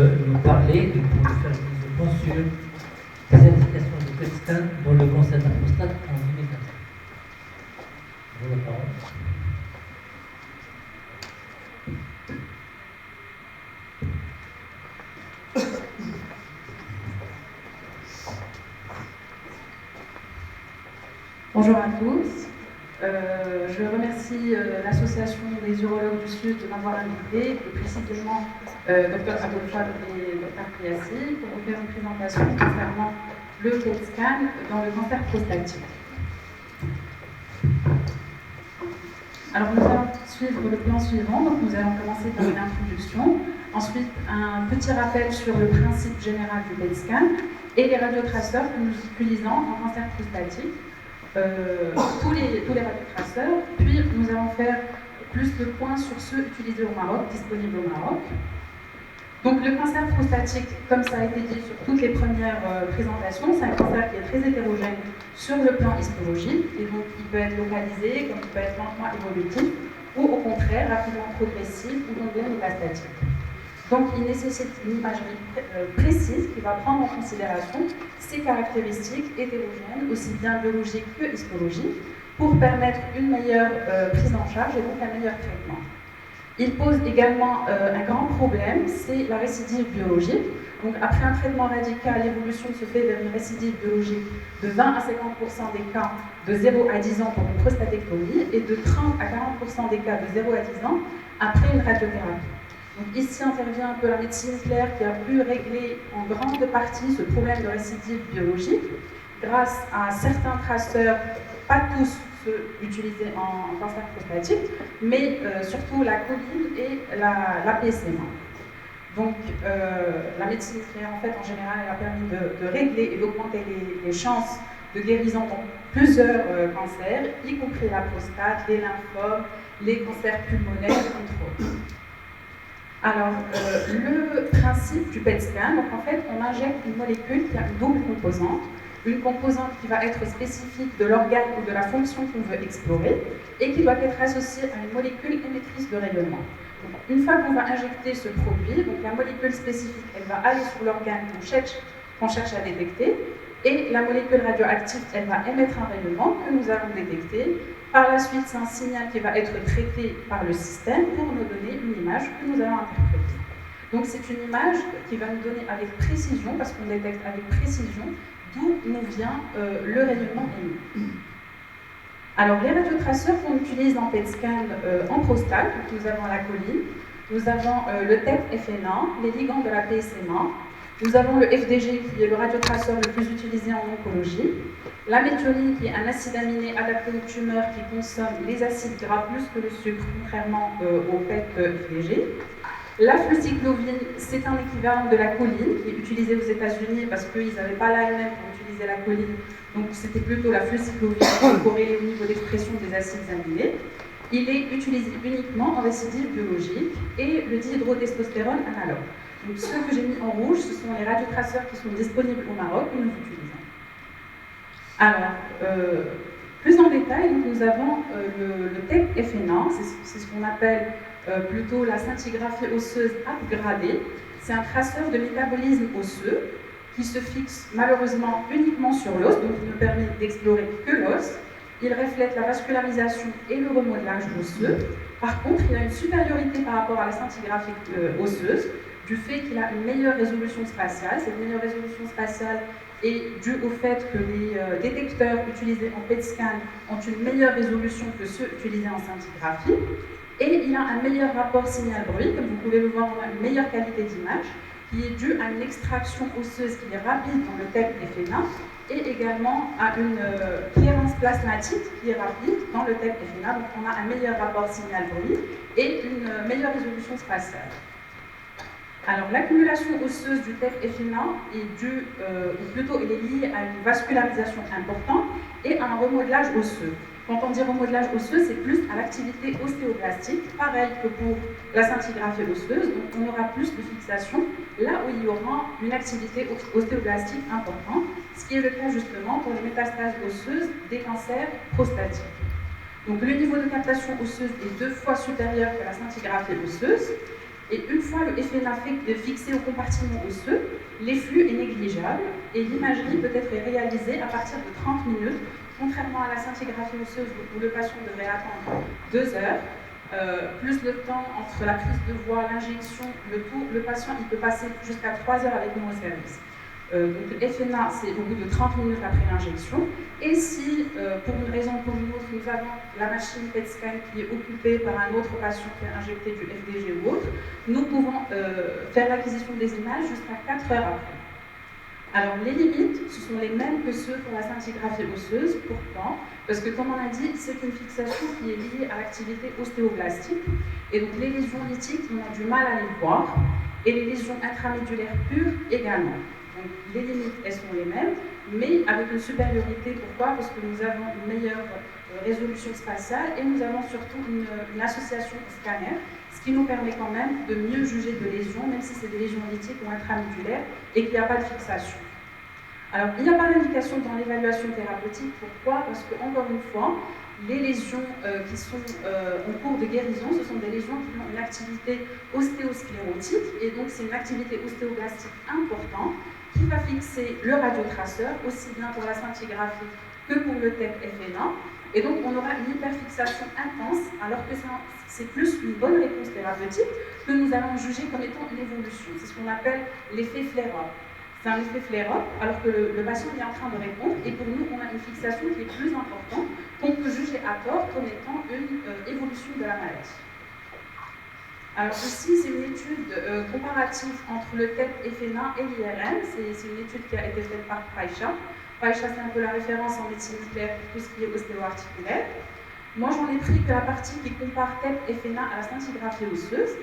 nous parler, et pour nous faire une point sur les indications de PET scan dans le cancer de la prostate en 2020. Vous avez la parole. Bonjour à tous. Je remercie l'Association des urologues du Sud de m'avoir invité, et précisément Dr Abdelfad et Dr Priassi, pour vous faire une présentation concernant le PET scan dans le cancer prostatique. Alors nous allons suivre le plan suivant. Donc nous allons commencer par une introduction, ensuite un petit rappel sur le principe général du PET scan et les radiotraceurs que nous utilisons en cancer prostatique. Tous les radiotraceurs, puis nous allons faire plus de points sur ceux utilisés au Maroc, disponibles au Maroc. Donc le cancer prostatique, comme ça a été dit sur toutes les premières présentations, c'est un cancer qui est très hétérogène sur le plan histologique, et donc il peut être localisé, comme il peut être lentement évolutif, ou au contraire rapidement progressif ou donc métastatique. Donc il nécessite une imagerie précise qui va prendre en considération ces caractéristiques hétérogènes, aussi bien biologiques que histologiques, pour permettre une meilleure prise en charge et donc un meilleur traitement. Il pose également un grand problème, c'est la récidive biologique. Donc après un traitement radical, l'évolution se fait vers une récidive biologique de 20 à 50% des cas de 0 à 10 ans pour une prostatectomie et de 30 à 40% des cas de 0 à 10 ans après une radiothérapie. Donc ici intervient un peu la médecine nucléaire qui a pu régler en grande partie ce problème de récidive biologique grâce à certains traceurs, pas tous ceux utilisés en cancer prostatique, mais surtout la choline et la PSMA. Donc la médecine nucléaire en fait en général elle a permis de régler et d'augmenter les chances de guérison dans plusieurs cancers, y compris la prostate, les lymphomes, les cancers pulmonaires, entre autres. Alors, le principe du PET scan, donc en fait, on injecte une molécule qui a une double composante. Une composante qui va être spécifique de l'organe ou de la fonction qu'on veut explorer et qui doit être associée à une molécule émettrice de rayonnement. Donc, une fois qu'on va injecter ce produit, donc la molécule spécifique, elle va aller sur l'organe qu'on cherche à détecter et la molécule radioactive, elle va émettre un rayonnement que nous allons détecter. Par la suite, c'est un signal qui va être traité par le système pour nous donner une image que nous allons interpréter. Donc c'est une image qui va nous donner avec précision, parce qu'on détecte avec précision, d'où nous vient le rayonnement émis. Alors les radiotraceurs qu'on utilise en PET scan en prostate, donc nous avons la choline, nous avons le TEP-FNA, les ligands de la PSMA, nous avons le FDG qui est le radiotraceur le plus utilisé en oncologie, la méthionine qui est un acide aminé adapté aux tumeurs qui consomme les acides gras plus que le sucre, contrairement au PET-FDG. La flucyclovine, c'est un équivalent de la choline qui est utilisé aux États-Unis parce qu'ils n'avaient pas l'AMM pour utiliser la choline, donc c'était plutôt la flucyclovine corrélée au niveau d'expression des acides aminés. Il est utilisé uniquement en récidive biologique et le dihydrotestostérone analogue. Donc ceux que j'ai mis en rouge, ce sont les radiotraceurs qui sont disponibles au Maroc que nous utilisons. Alors, plus en détail, donc, nous avons le TEP-FNA, c'est ce qu'on appelle plutôt la scintigraphie osseuse upgradée. C'est un traceur de métabolisme osseux qui se fixe malheureusement uniquement sur l'os, donc il ne permet d'explorer que l'os. Il reflète la vascularisation et le remodelage osseux. Par contre, il a une supériorité par rapport à la scintigraphie osseuse du fait qu'il a une meilleure résolution spatiale. Cette meilleure résolution spatiale est due au fait que les détecteurs utilisés en PET scan ont une meilleure résolution que ceux utilisés en scintigraphie. Et il a un meilleur rapport signal-bruit, comme vous pouvez le voir, on a une meilleure qualité d'image, qui est due à une extraction osseuse qui est rapide dans le TEP-FNA et également à une clearance plasmatique qui est rapide dans le TEP-FNA. Donc on a un meilleur rapport signal-bruit et une meilleure résolution spatiale. Alors l'accumulation osseuse du TEP-FNA est due, ou plutôt elle est liée à une vascularisation importante et à un remodelage osseux. Quand on dit remodelage osseux, c'est plus à l'activité ostéoblastique, pareil que pour la scintigraphie osseuse, donc on aura plus de fixation là où il y aura une activité ostéoblastique importante, ce qui est le cas justement pour les métastases osseuses des cancers prostatiques. Donc le niveau de captation osseuse est 2 fois supérieur que la scintigraphie osseuse, Et une fois le FNA fixé au compartiment osseux, l'efflux est négligeable et l'imagerie peut être réalisée à partir de 30 minutes, contrairement à la scintigraphie osseuse où le patient devrait attendre 2 heures, plus le temps entre la prise de voix, l'injection, le patient il peut passer jusqu'à 3 heures avec nous au service. Donc le FNA, c'est au bout de 30 minutes après l'injection. Et si, pour une raison ou pour une autre, nous avons la machine PET scan qui est occupée par un autre patient qui a injecté du FDG ou autre, nous pouvons faire l'acquisition des images jusqu'à 4 heures après. Alors les limites, ce sont les mêmes que ceux pour la scintigraphie osseuse. Pourquoi? Parce que comme on a dit, c'est une fixation qui est liée à l'activité ostéoblastique. Et donc les lésions lithiques, on a du mal à les voir. Et les lésions intramédulaires pures également. Donc les limites, elles sont les mêmes, mais avec une supériorité. Pourquoi? Parce que nous avons une meilleure résolution spatiale et nous avons surtout une association scanner, ce qui nous permet quand même de mieux juger de lésions, même si c'est des lésions lithiques ou intramédulaires et qu'il n'y a pas de fixation. Alors, il n'y a pas d'indication dans l'évaluation thérapeutique. Pourquoi? Parce que, encore une fois, les lésions qui sont en cours de guérison, ce sont des lésions qui ont une activité ostéosclérotique, et donc c'est une activité ostéoblastique importante qui va fixer le radiotraceur, aussi bien pour la scintigraphie que pour le TEP FNA. Et donc, on aura une hyperfixation intense, alors que c'est plus une bonne réponse thérapeutique que nous allons juger comme étant une évolution. C'est ce qu'on appelle l'effet flare-up. C'est un effet flare-up, alors que le patient est en train de répondre, et pour nous, on a une fixation qui est plus importante, qu'on peut juger à tort comme étant une évolution de la maladie. Alors ici, c'est une étude comparative entre le TEP FNA et l'IRM. C'est une étude qui a été faite par Paisha. Paisha, c'est un peu la référence en médecine nucléaire pour tout ce qui est ostéo-articulaire. Moi, j'en ai pris que la partie qui compare TEP FNA à la scintigraphie osseuse.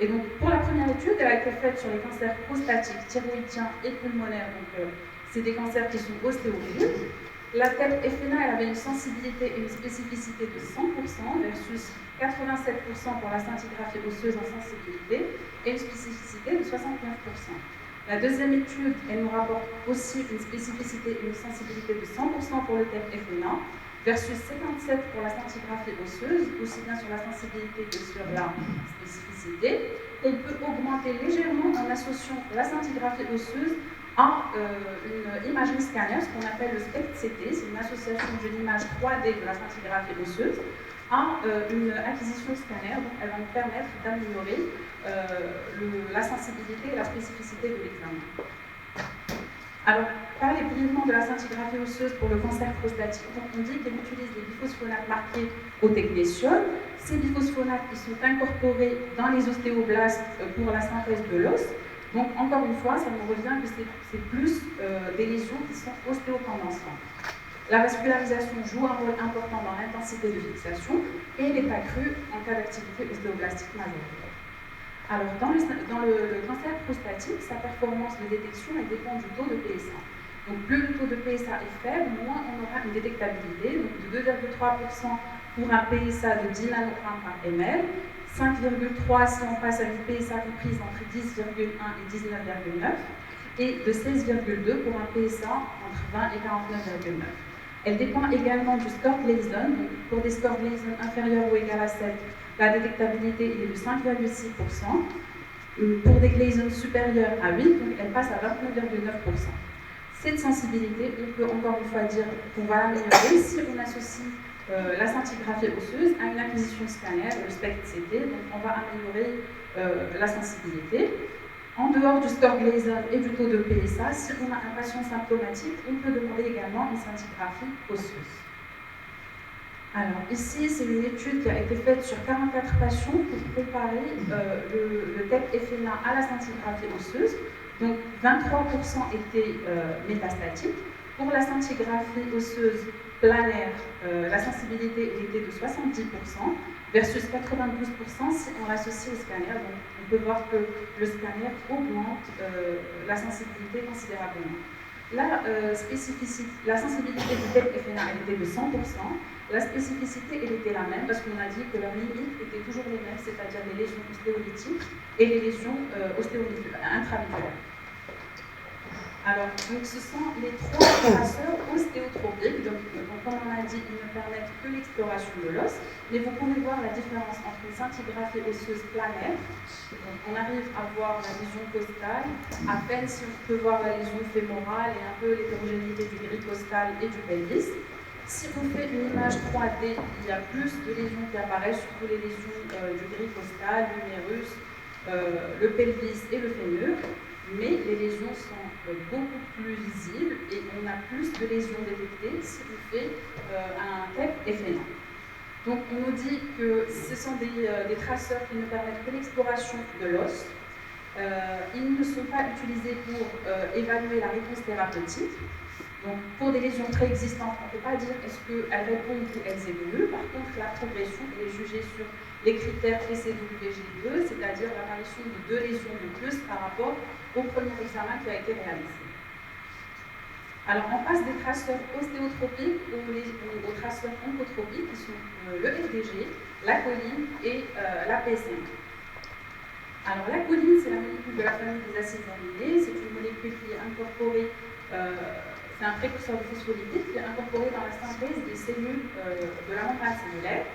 Et donc, pour la première étude, elle a été faite sur les cancers prostatiques, thyroïdiens et pulmonaires. Donc, c'est des cancers qui sont ostéophiles. La TEP FNA, elle avait une sensibilité et une spécificité de 100% versus 87% pour la scintigraphie osseuse en sensibilité et une spécificité de 69%. La deuxième étude, elle nous rapporte aussi une spécificité et une sensibilité de 100% pour le TEP FNA versus 57% pour la scintigraphie osseuse, aussi bien sur la sensibilité que sur la spécificité. On peut augmenter légèrement en associant la scintigraphie osseuse à une imagerie scanner, ce qu'on appelle le SPECT-CT, c'est une association d'une image 3D de la scintigraphie osseuse à une acquisition scanner, donc elle va nous permettre d'améliorer la sensibilité et la spécificité de l'examen. Alors, parler brièvement de la scintigraphie osseuse pour le cancer prostatique. Donc, on dit qu'elle utilise des biphosphonates marqués au technétium. Ces biphosphonates ils sont incorporés dans les ostéoblastes pour la synthèse de l'os. Donc, encore une fois, ça nous revient que c'est plus des lésions qui sont ostéocondensantes. La vascularisation joue un rôle important dans l'intensité de fixation et elle est accrue en cas d'activité ostéoblastique majeure. Alors, dans le cancer prostatique, sa performance de détection elle dépend du taux de PSA. Donc, plus le taux de PSA est faible, moins on aura une détectabilité, donc de 2,3% pour un PSA de 10 nanogrammes par ml, 5,3 si on passe à une PSA comprise entre 10,1 et 19,9, et de 16,2 pour un PSA entre 20 et 49,9. Elle dépend également du score Gleason. Donc, pour des scores Gleason inférieurs ou égaux à 7, la détectabilité est de 5,6%. Pour des Gleason supérieurs à 8, donc elle passe à 29,9%. Cette sensibilité, on peut encore une fois dire qu'on va l'améliorer si on associe la scintigraphie osseuse à une acquisition scanner, le SPECT-CT, donc on va améliorer la sensibilité. En dehors du score Gleason et du taux de PSA, si on a un patient symptomatique, on peut demander également une scintigraphie osseuse. Alors ici, c'est une étude qui a été faite sur 44 patients pour comparer le TEP FNA à la scintigraphie osseuse. Donc 23% étaient métastatiques. Pour la scintigraphie osseuse planaire, la sensibilité était de 70% versus 92% si on l'associe au scanner. Donc on peut voir que le scanner augmente la sensibilité considérablement. La sensibilité du TEP FNA elle était de 100%. La spécificité elle était la même parce qu'on a dit que leurs limites étaient toujours les mêmes, c'est-à-dire les lésions ostéolytiques et les lésions intramédulaires. Alors, donc, ce sont les trois traceurs ostéotropiques. Donc, comme on a dit, ils ne permettent que l'exploration de l'os. Mais vous pouvez voir la différence entre une scintigraphie osseuse planaire. Donc, on arrive à voir la lésion costale. À peine si on peut voir la lésion fémorale et un peu l'hétérogénéité du gris costal et du pelvis. Si on fait une image 3D, il y a plus de lésions qui apparaissent, surtout les lésions du gris costal, l'humérus, le pelvis et le fémur. Mais les lésions sont beaucoup plus visibles et on a plus de lésions détectées si on fait un TEP FNA. Donc on nous dit que ce sont des traceurs qui ne permettent que l'exploration de l'os. Ils ne sont pas utilisés pour évaluer la réponse thérapeutique. Donc pour des lésions préexistantes, on ne peut pas dire est-ce qu'elles répondent ou elles évoluent. Par contre, la progression est jugée sur les critères PCWG2, c'est-à-dire l'apparition de 2 lésions de plus par rapport au premier examen qui a été réalisé. Alors on passe des traceurs ostéotropiques aux traceurs oncotropiques qui sont le FDG, la choline et la PSM. Alors la choline, c'est la molécule de la famille des acides aminés, c'est une molécule qui est incorporée, c'est un précurseur de phospholipide qui est incorporé dans la synthèse des cellules de la membrane cellulaire.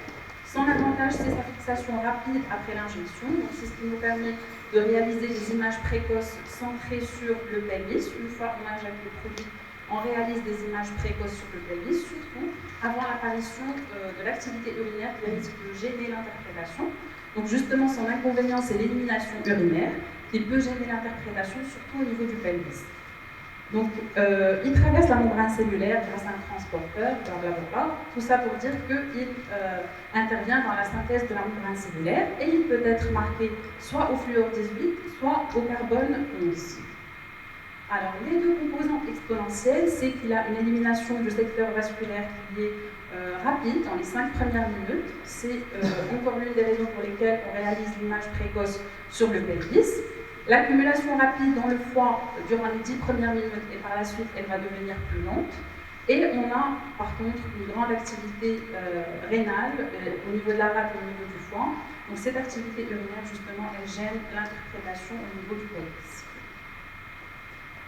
Son avantage, c'est sa fixation rapide après l'injection, donc c'est ce qui nous permet de réaliser des images précoces centrées sur le pelvis. Une fois qu'on injecte le produit, on réalise des images précoces sur le pelvis, surtout avant l'apparition de l'activité urinaire qui risque de gêner l'interprétation. Donc justement, son inconvénient, c'est l'élimination urinaire qui peut gêner l'interprétation, surtout au niveau du pelvis. Donc, il traverse la membrane cellulaire grâce à un transporteur, blablabla. Tout ça pour dire qu'il intervient dans la synthèse de la membrane cellulaire et il peut être marqué soit au fluor 18, soit au carbone 11. Alors, les deux composantes exponentielles, c'est qu'il a une élimination du secteur vasculaire qui est rapide dans les 5 premières minutes. C'est encore l'une des raisons pour lesquelles on réalise l'image précoce sur le pelvis. L'accumulation rapide dans le foie durant les 10 premières minutes et par la suite, elle va devenir plus lente. Et on a par contre une grande activité rénale au niveau de la rate et au niveau du foie. Donc cette activité urinaire, justement, elle gêne l'interprétation au niveau du pelvis.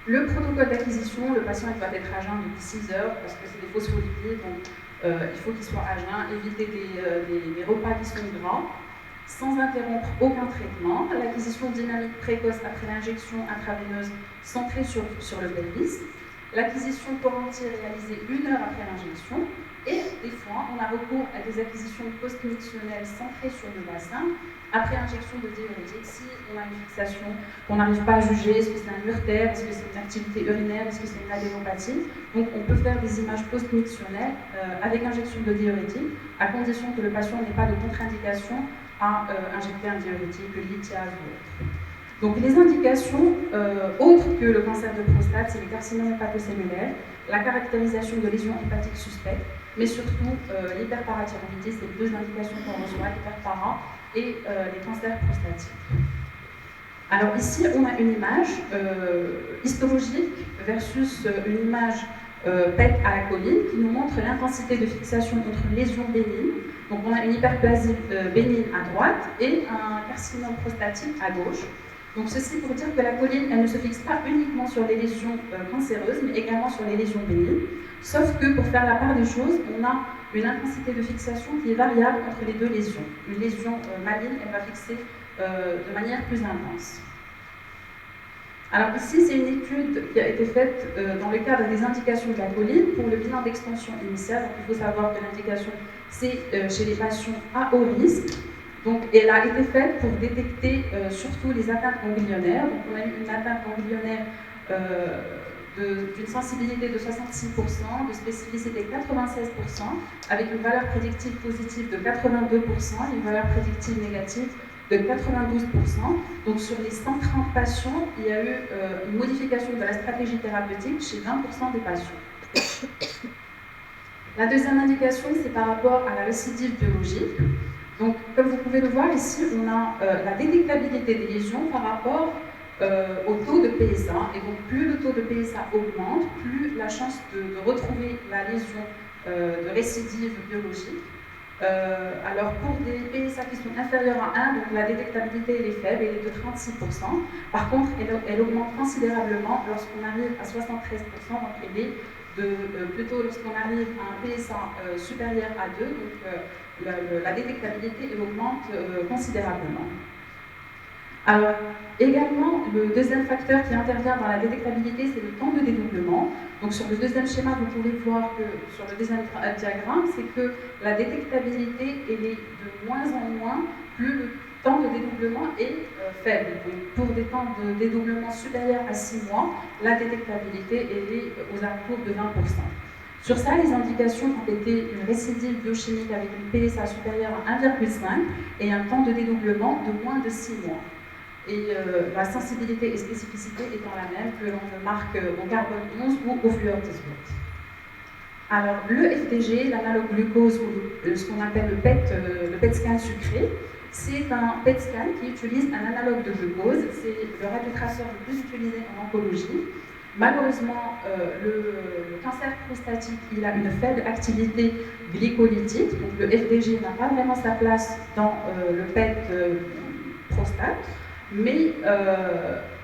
Le protocole d'acquisition, le patient il doit être à jeun depuis 6 heures parce que c'est des phospholipides, donc il faut qu'il soit à jeun, éviter des repas qui sont gras, sans interrompre aucun traitement, l'acquisition dynamique précoce après l'injection intraveineuse centrée sur le pelvis, l'acquisition corps-entier réalisée 1 heure après l'injection, et des fois on a recours à des acquisitions post-mictionnelles centrées sur le bassin après injection de diurétique si on a une fixation qu'on n'arrive pas à juger, est-ce que c'est un urtère, est-ce que c'est une activité urinaire, est-ce que c'est une adénopathie. Donc on peut faire des images post-mictionnelles avec injection de diurétique à condition que le patient n'ait pas de contre-indication à injecter un diurétique, le lithiase ou autre. Donc les indications autres que le cancer de prostate, c'est les carcinomes hépatocellulaires, la caractérisation de lésions hépatiques suspectes, mais surtout l'hyperparathyroïdie, c'est les 2 indications qu'on reçoit, l'hyperpara et les cancers prostatiques. Alors ici, on a une image histologique versus une image PET à la choline qui nous montre l'intensité de fixation contre une lésion bénigne. Donc on a une hyperplasie bénigne à droite et un carcinome prostatique à gauche. Donc ceci pour dire que la choline, elle ne se fixe pas uniquement sur les lésions cancéreuses, mais également sur les lésions bénignes. Sauf que pour faire la part des choses, on a une intensité de fixation qui est variable entre les 2 lésions. Une lésion maligne, elle va fixer de manière plus intense. Alors ici, c'est une étude qui a été faite dans le cadre des indications de la choline pour le bilan d'extension initiale. Donc il faut savoir que l'indication, c'est chez les patients à haut risque. Donc elle a été faite pour détecter surtout les atteintes ganglionnaires. Donc on a eu une atteinte ganglionnaire d'une sensibilité de 66%, de spécificité de 96%, avec une valeur prédictive positive de 82% et une valeur prédictive négative de 92%. Donc sur les 130 patients, il y a eu une modification de la stratégie thérapeutique chez 20% des patients. La deuxième indication, c'est par rapport à la récidive biologique. Donc, comme vous pouvez le voir ici, on a la détectabilité des lésions par rapport au taux de PSA. Et donc, plus le taux de PSA augmente, plus la chance de retrouver la lésion de récidive biologique. Alors pour des PSA qui sont inférieurs à 1, donc la détectabilité elle est faible, elle est de 36%. Par contre, elle augmente considérablement lorsqu'on arrive à 73%, donc elle est plutôt lorsqu'on arrive à un PSA supérieur à 2, donc la détectabilité elle augmente considérablement. Alors, également, le deuxième facteur qui intervient dans la détectabilité, c'est le temps de dédoublement. Donc, sur le deuxième schéma, vous pouvez voir que, sur le deuxième diagramme, c'est que la détectabilité, elle est de moins en moins, plus le temps de dédoublement est faible. Donc, pour des temps de dédoublement supérieurs à 6 mois, la détectabilité, elle est aux alentours de 20%. Sur ça, les indications ont été une récidive biochimique avec une PSA supérieure à 1,5 et un temps de dédoublement de moins de 6 mois. Et la sensibilité et spécificité étant la même que l'on marque au carbone 11 ou au fluor 18. Alors, le FDG, l'analogue glucose, ou ce qu'on appelle le PET scan sucré, c'est un PET scan qui utilise un analogue de glucose. C'est le radiotraceur le plus utilisé en oncologie. Malheureusement, le cancer prostatique, il a une faible activité glycolytique, donc le FDG n'a pas vraiment sa place dans le PET prostate. Mais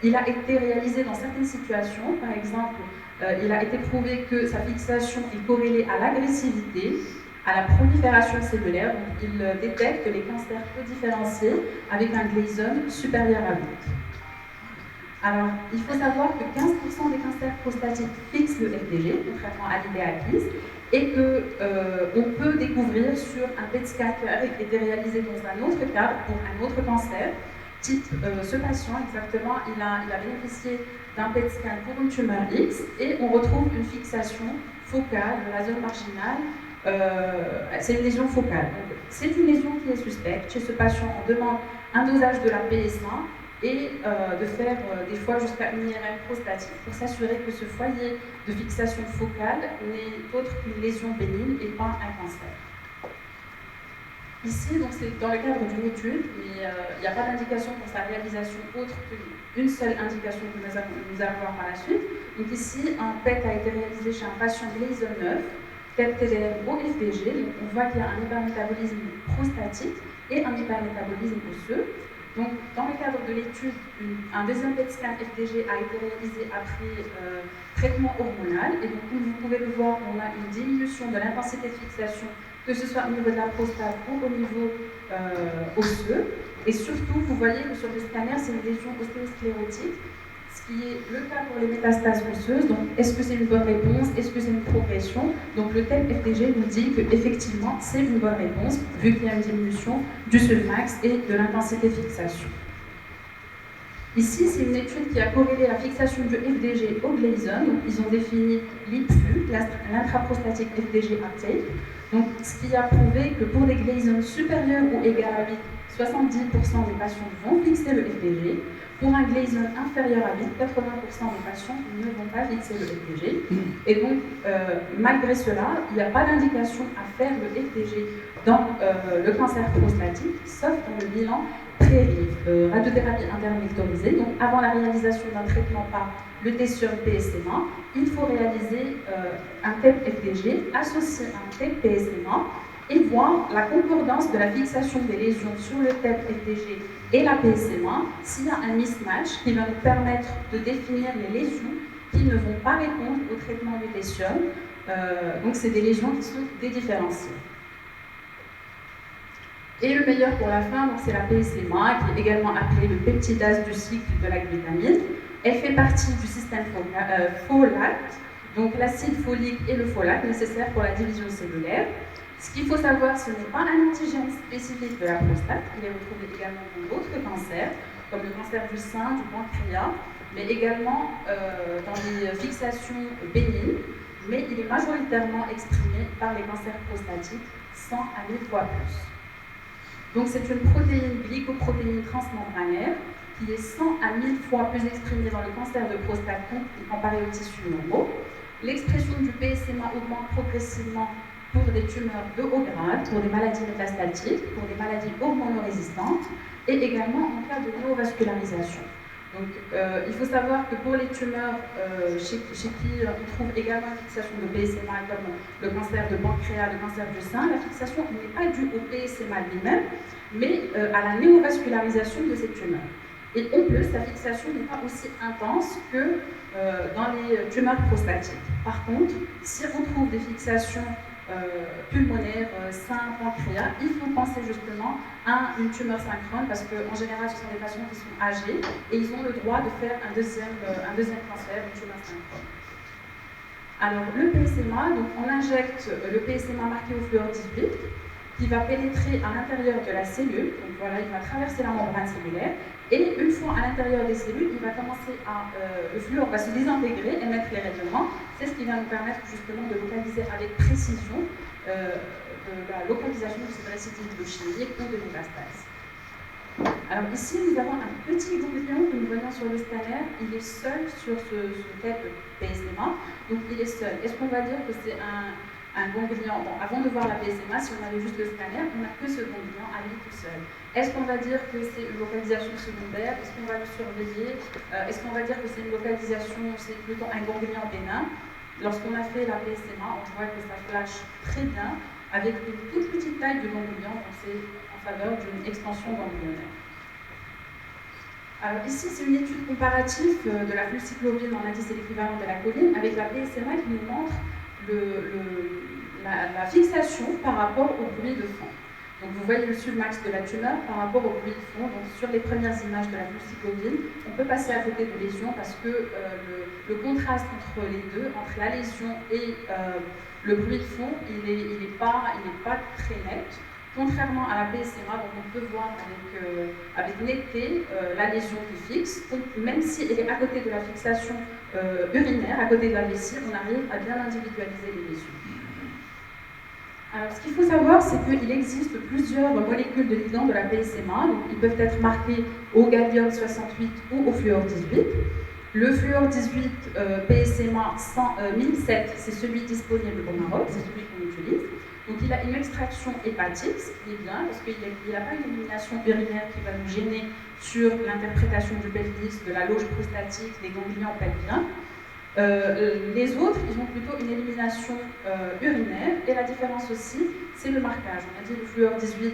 il a été réalisé dans certaines situations. Par exemple, il a été prouvé que sa fixation est corrélée à l'agressivité, à la prolifération cellulaire. Donc, il détecte les cancers peu différenciés avec un Gleason supérieur à 8. Alors, il faut savoir que 15% des cancers prostatiques fixent le FDG, contrairement à l'idée acquise, et qu'on peut découvrir sur un PET scan qui a été réalisé dans un autre cadre pour un autre cancer. Type, ce patient, exactement, il a bénéficié d'un PET scan pour une tumeur X et on retrouve une fixation focale de la zone marginale. C'est une lésion focale. C'est une lésion qui est suspecte. Chez ce patient, on demande un dosage de la PSA et de faire des fois jusqu'à une IRM prostatique pour s'assurer que ce foyer de fixation focale n'est autre qu'une lésion bénigne et pas un cancer. Ici, donc c'est dans le cadre d'une étude, mais il n'y a pas d'indication pour sa réalisation autre qu'une seule indication que nous allons voir par la suite. Donc ici, un PET a été réalisé chez un patient Gleason 9, PET TDR au FDG. Donc on voit qu'il y a un hypermétabolisme prostatique et un hypermétabolisme osseux. Donc dans le cadre de l'étude, un deuxième PET scan FDG a été réalisé après traitement hormonal. Et donc comme vous pouvez le voir, on a une diminution de l'intensité de fixation, que ce soit au niveau de la prostate ou au niveau osseux. Et surtout, vous voyez que sur le scanner, c'est une lésion ostéosclérotique, ce qui est le cas pour les métastases osseuses. Donc, est-ce que c'est une bonne réponse? Est-ce que c'est une progression? Donc, le TEP FDG nous dit qu'effectivement, c'est une bonne réponse, vu qu'il y a une diminution du Sulmax et de l'intensité de fixation. Ici, c'est une étude qui a corrélé la fixation du FDG au Gleason. Donc, ils ont défini l'IPFU, l'intraprostatique FDG uptake. Donc, ce qui a prouvé que pour des Gleason supérieurs ou égaux à 8, 70% des patients vont fixer le FDG. Pour un Gleason inférieur à 8, 80% des patients ne vont pas fixer le FDG. Et donc, malgré cela, il n'y a pas d'indication à faire le FDG dans le cancer prostatique, sauf dans le bilan radiothérapie interne vectorisée. Donc, avant la réalisation d'un traitement par le TESIUM PSMA, il faut réaliser un TEP FDG associé à un TEP PSMA et voir la concordance de la fixation des lésions sur le TEP FDG et la PSMA s'il y a un mismatch qui va nous permettre de définir les lésions qui ne vont pas répondre au traitement du TESIUM. Donc, c'est des lésions qui sont dédifférenciées. Et le meilleur pour la fin, c'est la PSMA, qui est également appelée le peptidase du cycle de la glutamine. Elle fait partie du système folate, donc l'acide folique et le folate nécessaires pour la division cellulaire. Ce qu'il faut savoir, ce n'est pas un antigène spécifique de la prostate, il est retrouvé également dans d'autres cancers, comme le cancer du sein, du pancréas, mais également dans les fixations bénignes, mais il est majoritairement exprimé par les cancers prostatiques 100 à 1000 fois plus. Donc c'est une protéine glycoprotéine transmembranaire qui est 100 à 1000 fois plus exprimée dans le cancer de prostate comparé aux tissus normaux. L'expression du PSMA augmente progressivement pour des tumeurs de haut grade, pour des maladies métastatiques, pour des maladies hormonorésistantes et également en cas de néovascularisation. Donc, il faut savoir que pour les tumeurs chez qui on trouve également une fixation de PSMA, comme le cancer de pancréas, le cancer du sein, la fixation n'est pas due au PSMA lui-même, mais à la néovascularisation de ces tumeurs. Et en plus, la fixation n'est pas aussi intense que dans les tumeurs prostatiques. Par contre, si on trouve des fixations pulmonaires, sein, pancréas, il faut penser justement à une tumeur synchrone parce qu'en général, ce sont des patients qui sont âgés et ils ont le droit de faire un deuxième cancer, une tumeur synchrone. Alors, le PSMA, donc on injecte le PSMA marqué au fluor 18 qui va pénétrer à l'intérieur de la cellule, donc voilà, il va traverser la membrane cellulaire, et une fois à l'intérieur des cellules, il va commencer le fluor va se désintégrer, émettre les rayonnements, c'est ce qui va nous permettre justement de localiser avec précision la localisation de cette récidive biochimique ou de métastase. Alors ici, nous avons un petit ganglion que nous voyons sur le scanner, il est seul sur ce type de PSMA, donc il est seul. Est-ce qu'on va dire que c'est un ganglion? Bon, avant de voir la PSMA, si on avait juste le scanner, on n'a que ce ganglion à lui tout seul. Est-ce qu'on va dire que c'est une localisation secondaire? Est-ce qu'on va le surveiller? Est-ce qu'on va dire que c'est une localisation, c'est plutôt un ganglion bénin? Lorsqu'on a fait la PSMA, on voit que ça flash très bien avec une toute petite taille de ganglion, donc c'est en faveur d'une extension ganglionnaire. Alors ici, c'est une étude comparative de la flucyclovine en indice l'équivalent de la choline avec la PSMA qui nous montre la fixation par rapport au bruit de fond. Donc vous voyez le submax de la tumeur par rapport au bruit de fond. Donc sur les premières images de la flucyclovine, on peut passer à côté de lésions parce que le contraste entre les deux, entre la lésion et le bruit de fond, il n'est pas très net. Contrairement à la PSMA, donc on peut voir avec netteté la lésion qui fixe. Donc, même si elle est à côté de la fixation urinaire, à côté de la vessie, on arrive à bien individualiser les lésions. Alors, ce qu'il faut savoir, c'est qu'il existe plusieurs molécules de ligands de la PSMA. Donc, ils peuvent être marqués au gallium 68 ou au fluor 18. Le fluor 18 PSMA 1007, c'est celui disponible au Maroc, c'est celui qu'on utilise. Donc il a une extraction hépatique, ce qui est bien, parce qu'il n'a pas une élimination urinaire qui va nous gêner sur l'interprétation du pelvis, de la loge prostatique, des ganglions pelviens. Les autres, ils ont plutôt une élimination urinaire, et la différence aussi, c'est le marquage. On a dit le fluor 18,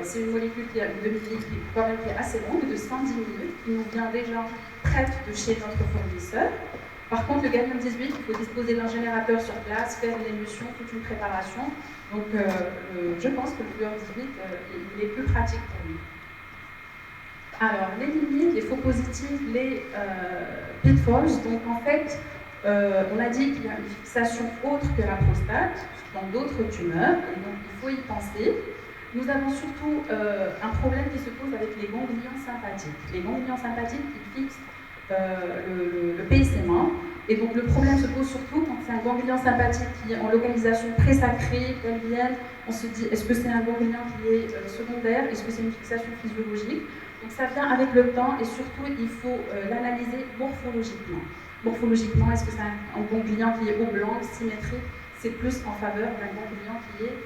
c'est une molécule qui a une demi-vie qui est assez longue, de 110 minutes, qui nous vient déjà prête de chez notre fournisseur. Par contre, le gallium 18, il faut disposer d'un générateur sur place, faire une émulsion, toute une préparation. Donc, je pense que le fluor 18, il est plus pratique pour lui. Alors, les limites, les faux positifs, les pitfalls. Donc, en fait, on a dit qu'il y a une fixation autre que la prostate dans d'autres tumeurs, et donc il faut y penser. Nous avons surtout un problème qui se pose avec les ganglions sympathiques. Les ganglions sympathiques, ils fixent le PSMA. Et donc le problème se pose surtout quand c'est un ganglion sympathique qui est en localisation présacrée, pelvienne. On se dit, est-ce que c'est un ganglion qui est secondaire? Est-ce que c'est une fixation physiologique? Donc ça vient avec le temps et surtout il faut l'analyser morphologiquement. Morphologiquement, est-ce que c'est un ganglion qui est oblong, symétrique? C'est plus en faveur d'un ganglion qui est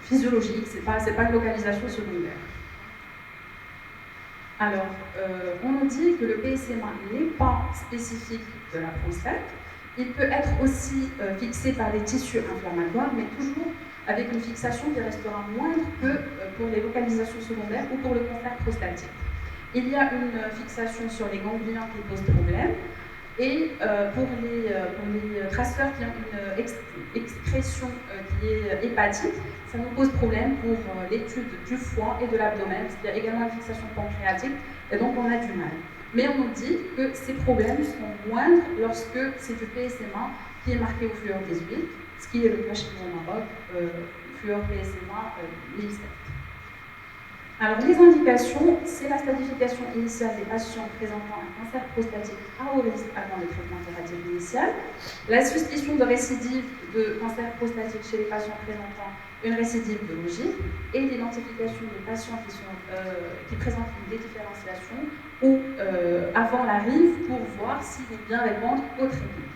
physiologique, c'est pas une localisation secondaire. Alors, on nous dit que le PSMA n'est pas spécifique de la prostate. Il peut être aussi fixé par les tissus inflammatoires, mais toujours avec une fixation qui restera moindre que pour les localisations secondaires ou pour le cancer prostatique. Il y a une fixation sur les ganglions qui pose problème, et pour les traceurs qui ont une excrétion qui est hépatique, ça nous pose problème pour l'étude du foie et de l'abdomen, parce qu'il y a également une fixation pancréatique, et donc on a du mal. Mais on nous dit que ces problèmes sont moindres lorsque c'est du PSMA qui est marqué au fluor 18, ce qui est le cas chez nous au Maroc, fluor PSMA 1007. Alors les indications, c'est la stadification initiale des patients présentant un cancer prostatique à haut risque avant le traitement thérapeutique initial, la suspicion de récidive de cancer prostatique chez les patients présentant une récidive biologique et l'identification des patients qui présentent une dédifférenciation ou avant la rive pour voir s'ils vont bien répondre au traitement.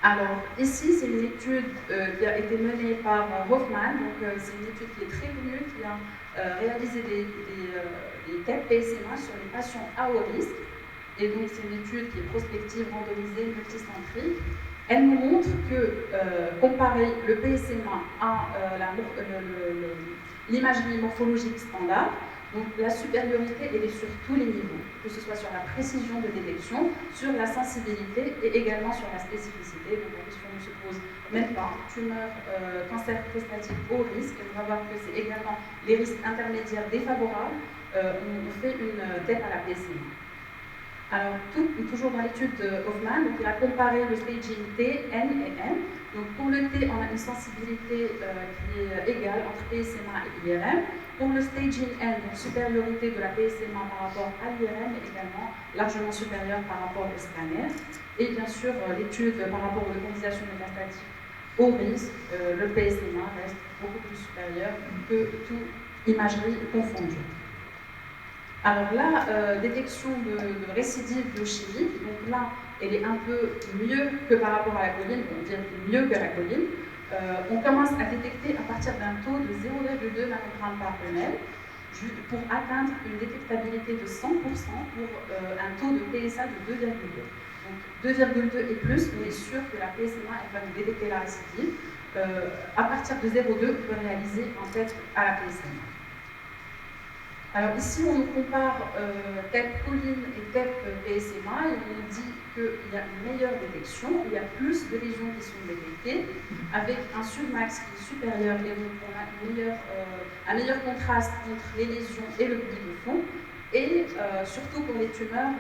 Alors, ici, c'est une étude qui a été menée par Hoffman. Donc, c'est une étude qui est très connue, qui a réalisé des tests PSMA sur les patients à haut risque. Et donc, c'est une étude qui est prospective, randomisée, multicentrique. Elle nous montre que, comparer le PSMA à l'imagerie morphologique standard, donc la supériorité, elle est sur tous les niveaux, que ce soit sur la précision de détection, sur la sensibilité et également sur la spécificité. Donc la question ne se pose même pas. Tumeur, cancer prostatique au risque, et on va voir que c'est également les risques intermédiaires défavorables. On fait une TEP à la PSMA. Alors, toujours dans l'étude de Hoffman, donc il a comparé le staging T, N et M. Donc pour le T, on a une sensibilité qui est égale entre PSMA et IRM. Pour le staging N, donc supériorité de la PSMA par rapport à l'IRM est également largement supérieure par rapport au scanner. Et bien sûr, l'étude par rapport aux localisations métastatiques au risque, le PSMA reste beaucoup plus supérieur que toute imagerie confondue. Alors là, détection de récidive biochimique, donc là, elle est un peu mieux que par rapport à la colline, on dirait mieux que la colline. On commence à détecter à partir d'un taux de 0,2 nanogrammes par ml pour atteindre une détectabilité de 100% pour un taux de PSA de 2,2. Donc 2,2 et plus, on est sûr que la PSMA elle va nous détecter la récidive. À partir de 0,2, on peut réaliser en fait à la PSMA. Alors ici, on nous compare TEP colline et TEP PSMA et on nous dit qu'il y a une meilleure détection, il y a plus de lésions qui sont détectées, avec un submax qui est supérieur et donc on a un meilleur contraste entre les lésions et le bruit de fond, et surtout pour les tumeurs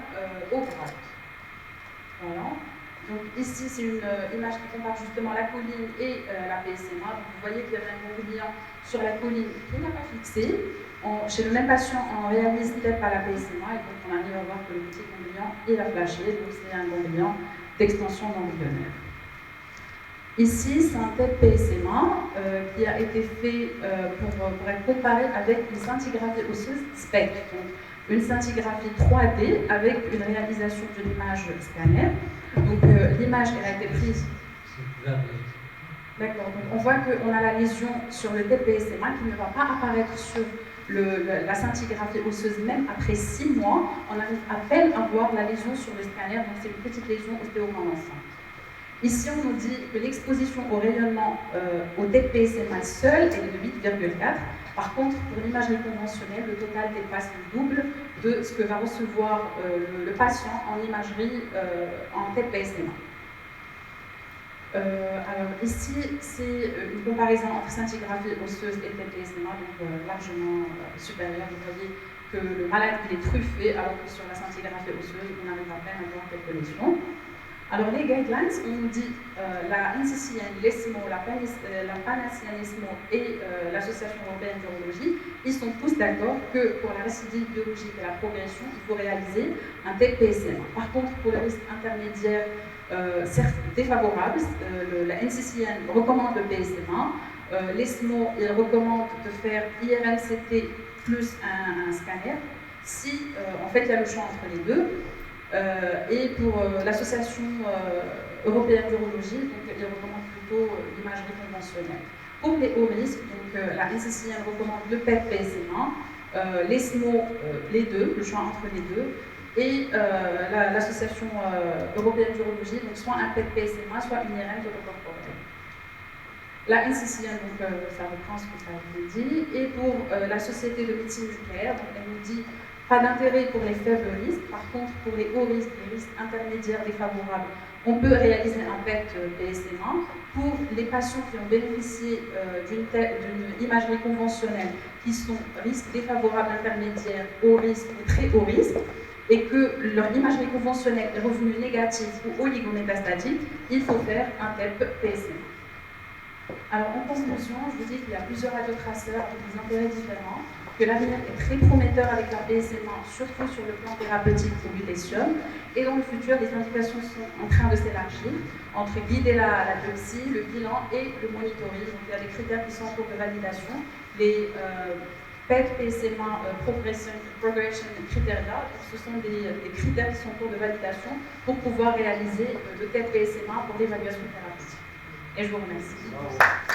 au grade. Voilà. Donc ici, c'est une image qui compare justement la colline et la PSMA. Donc, vous voyez qu'il y avait un ganglion sur la colline qui n'a pas fixé. Chez le même patient, on réalise TEP à la PSMA et donc on arrive à voir que le petit ganglion il a flashé, donc c'est un ganglion d'extension ganglionnaire. Ici, c'est un TEP PSMA qui a été fait pour être comparé avec une scintigraphie osseuse SPECT, donc une scintigraphie 3D avec une réalisation d'une image scanner. Donc l'image, elle a été prise. D'accord, donc on voit qu'on a la lésion sur le TEP PSMA qui ne va pas apparaître sur la scintigraphie osseuse, même après 6 mois, on arrive à peine à voir la lésion sur le scanner, donc c'est une petite lésion ostéo-ensemble. Ici, on nous dit que l'exposition au rayonnement au TEP PSMA seul est de 8,4. Par contre, pour l'imagerie conventionnelle, le total dépasse le double de ce que va recevoir le patient en imagerie en TEP PSMA. Alors ici, c'est une comparaison entre scintigraphie osseuse et TEP PSMA, donc largement supérieure. Vous voyez que le malade il est truffé, alors que sur la scintigraphie osseuse, on arrive à peine à voir quelques lésions. Alors les guidelines, on nous dit la NCCN, l'ESMO, la Pan-Asian ESMO et l'Association européenne d'urologie, ils sont tous d'accord que pour la récidive biologique et la progression, il faut réaliser un TEP PSMA. Par contre, pour le risque intermédiaire, certes défavorable, la NCCN recommande le PSMA, l'ESMO il recommande de faire IRM-CT plus un scanner, si en fait il y a le choix entre les deux. Et pour l'association européenne d'urologie, il recommande plutôt l'imagerie conventionnelle. Pour les hauts risques, donc, la NCCN recommande le PET PSMA, l'ESMO les deux, le choix entre les deux, et l'association européenne d'urologie, donc soit un PET PSMA, soit une IRM de record corporel. La NCCN, donc, ça reprend ce que ça a été dit, et pour la société de médecine nucléaire, donc, elle nous dit pas d'intérêt pour les faibles risques, par contre pour les hauts risques, les risques intermédiaires défavorables, on peut réaliser un PET PSMA. Pour les patients qui ont bénéficié d'une imagerie conventionnelle qui sont risques défavorables intermédiaires, haut risque ou très haut risque, et que leur imagerie conventionnelle est revenue négative ou oligométastatique, il faut faire un TEP PSMA. Alors en conclusion, je vous dis qu'il y a plusieurs radiotraceurs avec des intérêts différents, que l'avenir est très prometteur avec la PSMA, surtout sur le plan thérapeutique pour lutécium, et dans le futur, les indications sont en train de s'élargir entre guider la biopsie, le bilan et le monitoring. Donc il y a des critères qui sont en cours de validation. Les PET, PSMA, Progression Criteria. Ce sont des critères qui sont en cours de validation pour pouvoir réaliser le TEP PSMA pour l'évaluation thérapeutique. Et je vous remercie.